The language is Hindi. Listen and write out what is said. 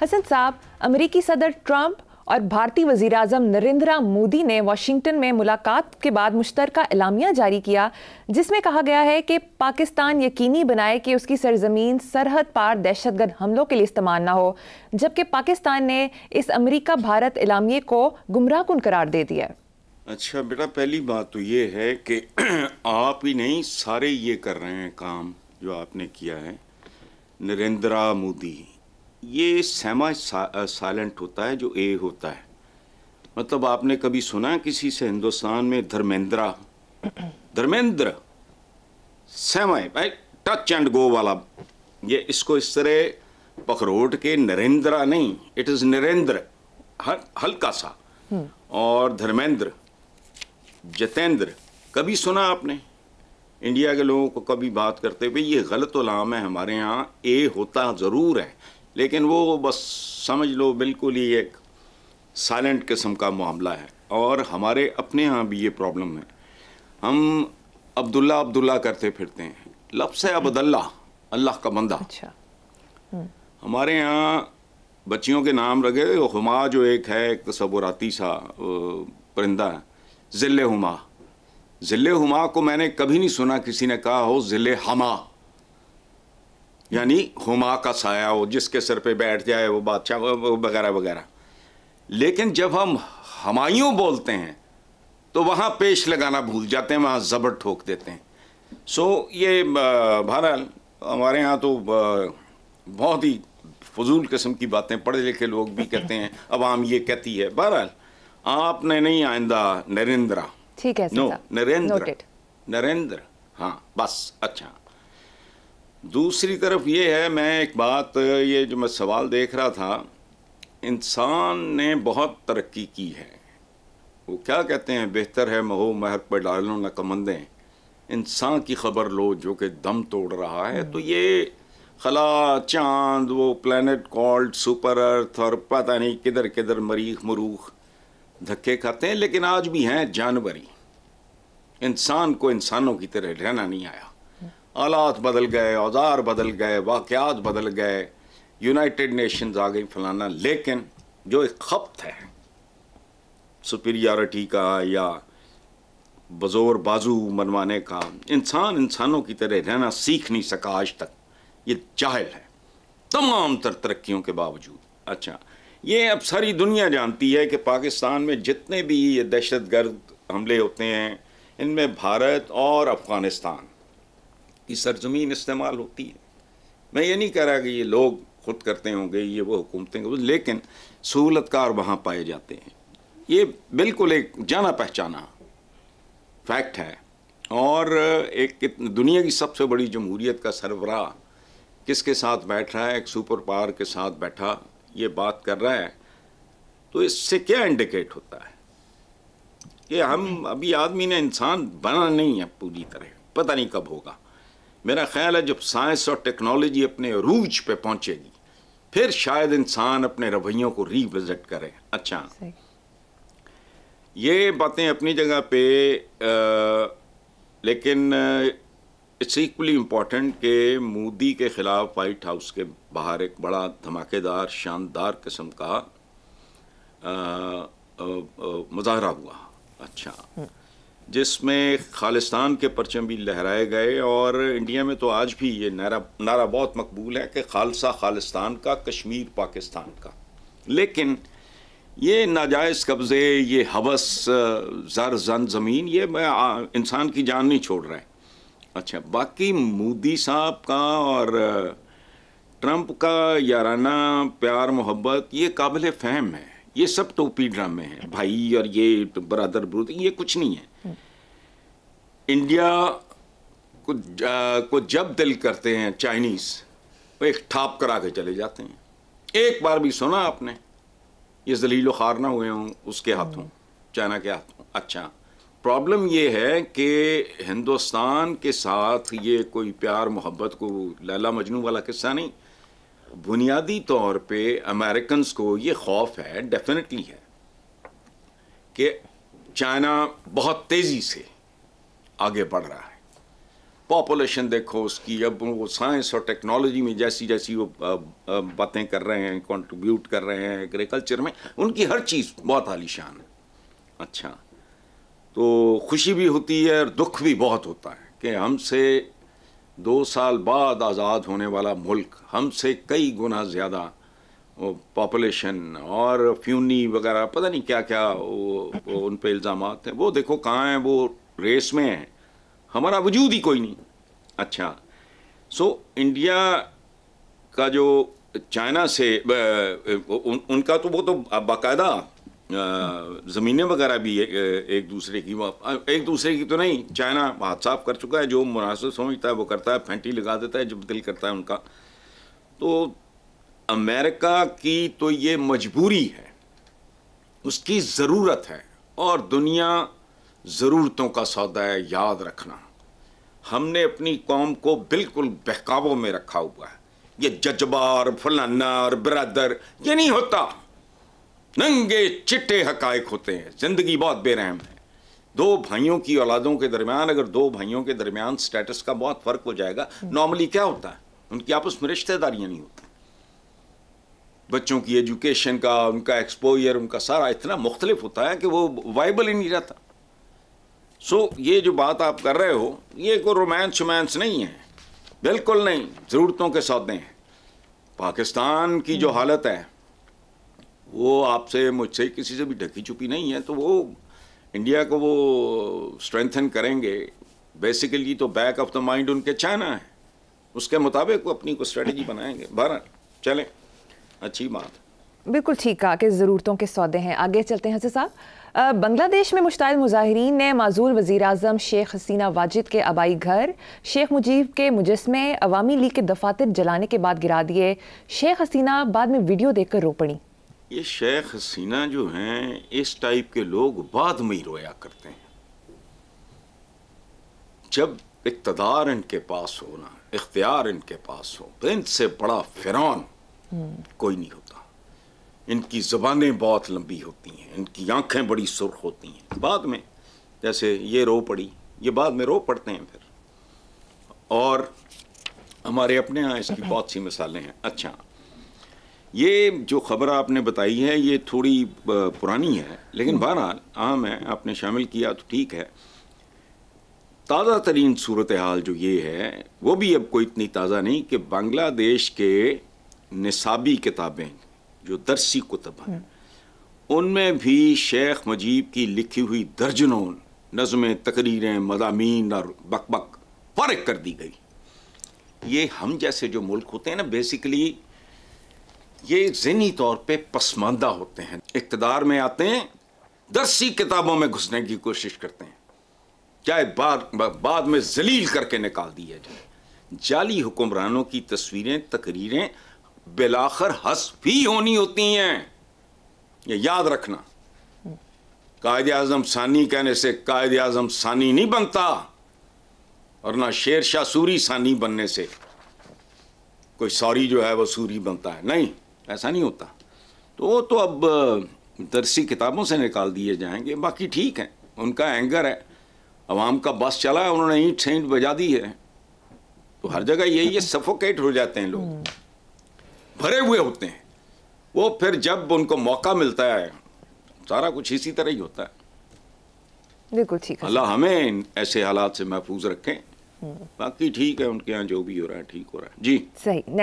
हसन साहब, अमेरिकी सदर ट्रंप और भारतीय वज़ीर आज़म नरेंद्र मोदी ने वाशिंगटन में मुलाकात के बाद मुश्तरका एलामिया जारी किया, जिसमें कहा गया है कि पाकिस्तान यकीनी बनाए कि उसकी सरजमीन सरहद पार दहशतगर्द हमलों के लिए इस्तेमाल ना हो, जबकि पाकिस्तान ने इस अमेरिका भारत एलामिये को गुमराहकुन करार दे दिया। अच्छा बेटा, पहली बात तो ये है कि आप ही नहीं, सारे ये कर रहे हैं काम जो आपने किया है। नरेंद्र मोदी, ये सेमा साइलेंट होता है जो ए होता है। मतलब आपने कभी सुना किसी से हिंदुस्तान में धर्मेंद्र सेमा भाई टच एंड गो वाला, ये इसको इस तरह पखरोट के नरेंद्र नहीं, इट इज़ नरेंद्र हल्का सा, और धर्मेंद्र, जितेंद्र, कभी सुना आपने इंडिया के लोगों को कभी बात करते हुए? ये गलत उलाम है। हमारे यहाँ ए होता ज़रूर है, लेकिन वो बस समझ लो बिल्कुल ही एक साइलेंट किस्म का मामला है। और हमारे अपने यहाँ भी ये प्रॉब्लम है, हम अब्दुल्ला अब्दुल्ला करते फिरते हैं। लफ्ज़ है अब्दुल्ला, अल्लाह का बंदा। अच्छा। हमारे यहाँ बच्चियों के नाम रखे, हुमा जो एक है, एक तसव्वुराती सा परिंदा है, ज़िल्ले हुमा। ज़िल्ले हुमा को मैंने कभी नहीं सुना किसी ने कहा हो ज़िल्ले हमा, यानी हुमा का साया हो जिसके सर पे बैठ जाए वो बादशाह वगैरह वगैरह। लेकिन जब हम हमायूं बोलते हैं तो वहाँ पेश लगाना भूल जाते हैं, वहाँ ज़बर ठोक देते हैं। सो ये बहरहाल हमारे यहाँ तो बहुत ही फजूल किस्म की बातें पढ़े लिखे लोग भी कहते हैं, अवाम ये कहती है। बहरहाल आपने नहीं, आइंदा नरेंद्र, ठीक है, नो नरेंद्र, हाँ बस। अच्छा, दूसरी तरफ ये है, मैं एक बात, ये जो मैं सवाल देख रहा था, इंसान ने बहुत तरक्की की है। वो क्या कहते हैं, बेहतर है महो महर पर डालो न कमंदें, इंसान की खबर लो जो कि दम तोड़ रहा है। तो ये खला, चांद, वो प्लेनेट कॉल्ड सुपर अर्थ, और पता नहीं किधर किधर मरीख मरूख धक्के खाते हैं, लेकिन आज भी हैं जानवरी। इंसान को इंसानों की तरह रहना नहीं आया। हालात बदल गए, औजार बदल गए, वाक़यात बदल गए, यूनाइटेड नेशंस आ गई फलाना, लेकिन जो एक खप्त है सुपीरियरिटी का या बज़ोर बाजू मनवाने का, इंसान इंसानों की तरह रहना सीख नहीं सका आज तक। ये जाहिल है तमाम तर तरक्कियों के बावजूद। अच्छा, ये अब सारी दुनिया जानती है कि पाकिस्तान में जितने भी ये दहशतगर्द हमले होते हैं, इनमें भारत और अफ़गानिस्तान की सरजमीन इस्तेमाल होती है। मैं ये नहीं कह रहा कि ये लोग खुद करते होंगे, ये वो हुकूमतें, लेकिन सहूलतकार वहाँ पाए जाते हैं। ये बिल्कुल एक जाना पहचाना फैक्ट है। और एक दुनिया की सबसे बड़ी जमहूरियत का सरबराह किसके साथ बैठ रहा है? एक सुपर पावर के साथ बैठा ये बात कर रहा है। तो इससे क्या इंडिकेट होता है कि हम अभी आदमी ने इंसान बना नहीं है पूरी तरह, पता नहीं कब होगा। मेरा ख्याल है जब साइंस और टेक्नोलॉजी अपने अरूज पे पहुंचेगी, फिर शायद इंसान अपने रवैयों को रीविजिट करे। अच्छा, ये बातें अपनी जगह पे, लेकिन इट्स इक्वली इम्पॉर्टेंट कि मोदी के ख़िलाफ़ वाइट हाउस के बाहर एक बड़ा धमाकेदार शानदार किस्म का मुजाहरा हुआ। अच्छा, जिसमें खालिस्तान के परचम भी लहराए गए, और इंडिया में तो आज भी ये नारा बहुत मकबूल है कि खालसा खालिस्तान का, कश्मीर पाकिस्तान का। लेकिन ये नाजायज़ कब्ज़े, ये हवस, ज़र जन ज़मीन, ये इंसान की जान नहीं छोड़ रहा है। अच्छा, बाकी मोदी साहब का और ट्रंप का याराना प्यार मोहब्बत ये काबिल फ़हम है। ये सब टोपी ड्रामे हैं भाई, और ये बरादर ब्रूद, ये कुछ नहीं है। इंडिया को जब दिल करते हैं चाइनीज़, वो एक ठाप करा के चले जाते हैं। एक बार भी सुना आपने ये जलीलो खार ना हुए हों उसके हाथों, चाइना के हाथों? अच्छा, प्रॉब्लम ये है कि हिंदुस्तान के साथ ये कोई प्यार मोहब्बत को लैला मजनू वाला किस्सा नहीं। बुनियादी तौर पे अमेरिकन्स को ये खौफ है, डेफिनेटली है, कि चाइना बहुत तेज़ी से आगे बढ़ रहा है पॉपुलेशन देखो उसकी, अब वो साइंस और टेक्नोलॉजी में जैसी जैसी वो बातें कर रहे हैं, कंट्रीब्यूट कर रहे हैं एग्रीकल्चर में, उनकी हर चीज़ बहुत आलीशान है। अच्छा, तो खुशी भी होती है और दुख भी बहुत होता है कि हमसे 2 साल बाद आज़ाद होने वाला मुल्क हमसे कई गुना ज़्यादा पॉपुलेशन और फ्यूनी वगैरह पता नहीं क्या क्या वो उन पे इल्ज़ामात हैं, वो देखो कहाँ हैं, वो रेस में हैं, हमारा वजूद ही कोई नहीं। अच्छा, इंडिया का जो चाइना से उनका तो वो तो बाकायदा ज़मीनें वगैरह भी एक दूसरे की तो नहीं, चाइना हाथ साफ कर चुका है, जो मुनासिब समझता है वो करता है, फेंटी लगा देता है जब दिल करता है उनका। तो अमेरिका की तो ये मजबूरी है, उसकी ज़रूरत है, और दुनिया ज़रूरतों का सौदा है, याद रखना। हमने अपनी कौम को बिल्कुल बहकावों में रखा हुआ है, ये जज्बा और फलाना और ब्रदर, ये नहीं होता, नंगे चिट्टे हकायक होते हैं। ज़िंदगी बहुत बेरहम है। 2 भाइयों की औलादों के दरमियान, अगर 2 भाइयों के दरमियान स्टेटस का बहुत फ़र्क हो जाएगा, नॉर्मली क्या होता है, उनकी आपस में रिश्तेदारियाँ नहीं होती, बच्चों की एजुकेशन का, उनका एक्सपोजर, उनका सारा इतना मुख्तलिफ होता है कि वो वाइबल ही नहीं रहता। ये जो बात आप कर रहे हो, ये कोई रोमांस वोमांस नहीं है, बिल्कुल नहीं, ज़रूरतों के सौदे हैं। पाकिस्तान की जो हालत है वो आपसे मुझसे किसी से भी ढकी छुपी नहीं है, तो वो इंडिया को वो स्ट्रेंथन करेंगे। बेसिकली तो बैक ऑफ द माइंड उनके चाइना है, उसके मुताबिक वो अपनी को स्ट्रेटजी बनाएंगे। बहरहाल चलें, अच्छी बात। बिल्कुल ठीक कहा कि ज़रूरतों के सौदे हैं। आगे चलते हैं हसन साहब। बांग्लादेश में मुश्ताइल मुजाहिरीन ने माजूल वज़ीर आज़म शेख हसीना वाजिद के आबाई घर शेख मुजीब के मुजस्मे अवामी लीग के दफातर जलाने के बाद गिरा दिए। शेख हसीना बाद में वीडियो देखकर रो पड़ी। ये शेख हसीना जो हैं, इस टाइप के लोग बाद में ही रोया करते हैं। जब इक़्तिदार इनके पास हो ना, इख्तियार इनके पास हो, तो इनसे बड़ा फिरौन कोई नहीं होता। इनकी ज़बानें बहुत लंबी होती हैं, इनकी आंखें बड़ी सुर्ख होती हैं। बाद में जैसे ये रो पड़ी, ये बाद में रो पड़ते हैं फिर। और हमारे अपने यहाँ इसकी बहुत सी मिसालें हैं। अच्छा, ये जो ख़बर आपने बताई है ये थोड़ी पुरानी है, लेकिन बहरहाल आम है, आपने शामिल किया तो ठीक है। ताज़ा तरीन सूरत हाल जो ये है, वो भी अब कोई इतनी ताज़ा नहीं, कि बांग्लादेश के निसाबी किताबें जो दरसी कुतब हैं, उनमें भी शेख मुजीब की लिखी हुई दर्जनों नज़में, तकरीरें, मज़ामीन और बकबक फ़ारिग कर दी गई। ये हम जैसे जो मुल्क होते हैं ना, बेसिकली ये ज़हनी तौर पे पसमानदा होते हैं, इक़्तिदार में आते हैं, दरसी किताबों में घुसने की कोशिश करते हैं, चाहे बाद में जलील करके निकाल दिया जाए। जाली हुक्मरानों की तस्वीरें, तकरीरें बिलाखिर हस्फ ही होनी होती हैं, ये याद रखना। कायद आज़म सानी कहने से कायद आज़म सानी नहीं बनता, और ना शेर शाह सूरी सानी बनने से कोई सॉरी जो है वो सूरी बनता है, नहीं, ऐसा नहीं होता। तो वो तो अब दरसी किताबों से निकाल दिए जाएंगे। बाकी ठीक है, उनका एंगर है, अवाम का बस चला है, उन्होंने ईंट सेंट बजा दी है, तो हर जगह यही है, सफोकेट हो जाते हैं लोग, भरे हुए होते हैं। वो फिर जब उनको मौका मिलता है, सारा कुछ इसी तरह ही होता है। बिल्कुल ठीक है। अल्लाह हमें ऐसे हालात से महफूज रखें। बाकी ठीक है, उनके यहाँ जो भी हो रहा है ठीक हो रहा है जी। सही।